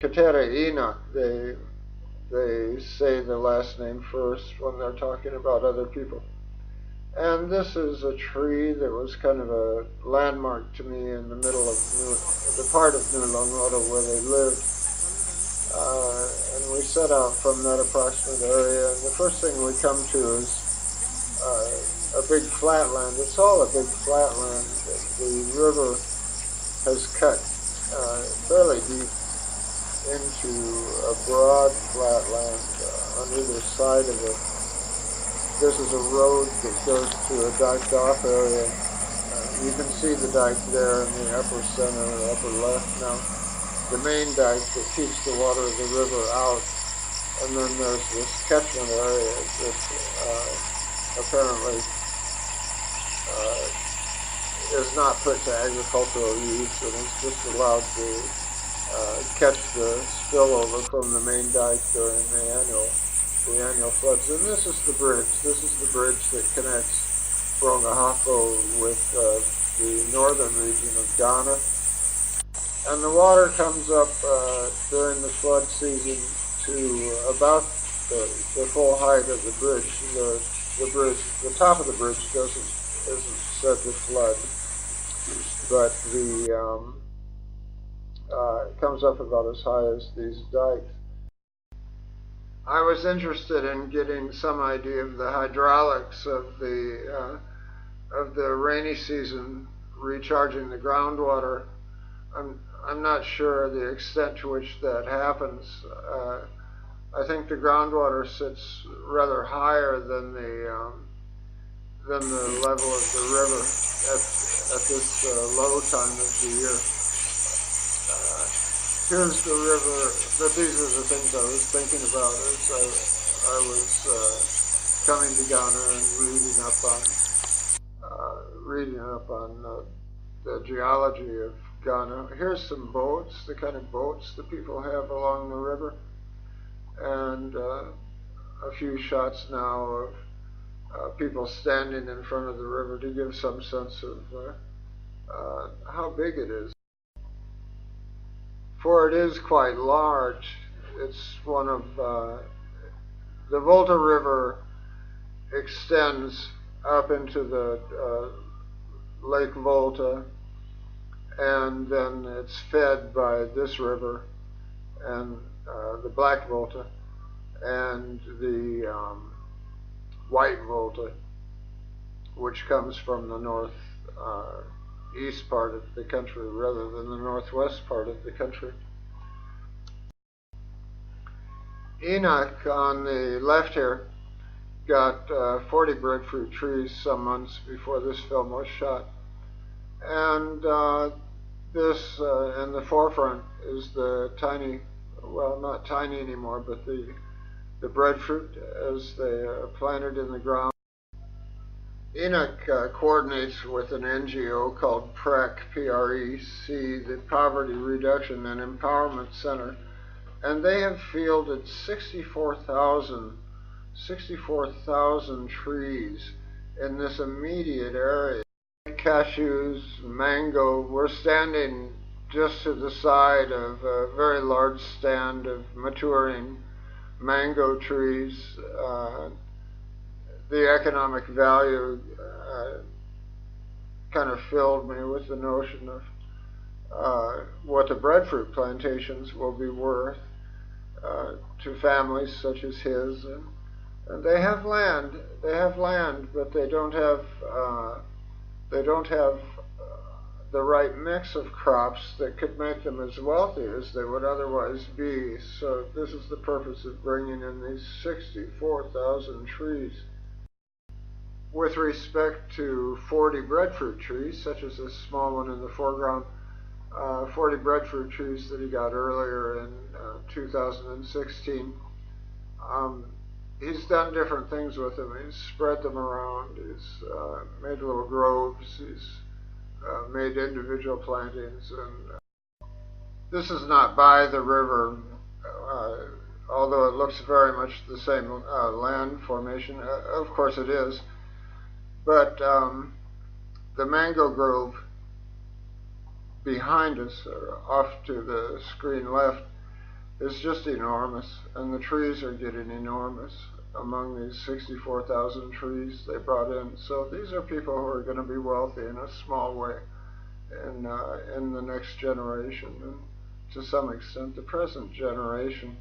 Enoch, they say the last name first when they're talking about other people. And this is a tree that was kind of a landmark to me in the middle of the part of New Longoro where they lived. And we set out from that approximate area, and the first thing we come to is a big flatland. It's all a big flatland. The river has cut fairly deep into a broad flatland on either side of it. This is a road that goes to a diked off area. You can see the dike there in the upper center, upper left now. The main dike that keeps the water of the river out. And then there's this catchment area that apparently is not put to agricultural use and is just allowed to catch the spillover from the main dike during the annual floods. And this is the bridge. This is the bridge that connects Rongahafo with the northern region of Ghana. And the water comes up during the flood season to about the full height of the bridge. The top of the bridge isn't said to flood, but it comes up about as high as these dikes. I was interested in getting some idea of the hydraulics of the rainy season recharging the groundwater. I'm not sure the extent to which that happens. I think the groundwater sits rather higher than the level of the river at this low time of the year. Here's the river. These are the things I was thinking about as I was coming to Ghana and reading up on the geology of Ghana. Here's some boats, the kind of boats that people have along the river, and a few shots now of people standing in front of the river to give some sense of how big it is. For it is quite large. It's one of the Volta River extends up into the Lake Volta, and then it's fed by this river and the Black Volta and the White Volta, which comes from the north east part of the country rather than the northwest part of the country. Enoch on the left here got 40 breadfruit trees some months before this film was shot, and this in the forefront is the tiny, well, not tiny anymore, but the breadfruit as they are planted in the ground. Enoch coordinates with an NGO called PREC, P-R-E-C, the Poverty Reduction and Empowerment Center, and they have fielded 64,000 trees in this immediate area. Cashews, mango. We're standing just to the side of a very large stand of maturing mango trees. The economic value kind of filled me with the notion of what the breadfruit plantations will be worth to families such as his, and they have land. They have land, but they don't have the right mix of crops that could make them as wealthy as they would otherwise be. So this is the purpose of bringing in these 64,000 trees. With respect to 40 breadfruit trees, such as this small one in the foreground, 40 breadfruit trees that he got earlier in 2016, he's done different things with them. He's spread them around, he's made little groves, he's made individual plantings, and this is not by the river, although it looks very much the same land formation. Of course it is. But the mango grove behind us, or off to the screen left, is just enormous, and the trees are getting enormous among these 64,000 trees they brought in. So these are people who are going to be wealthy in a small way in the next generation, and to some extent the present generation.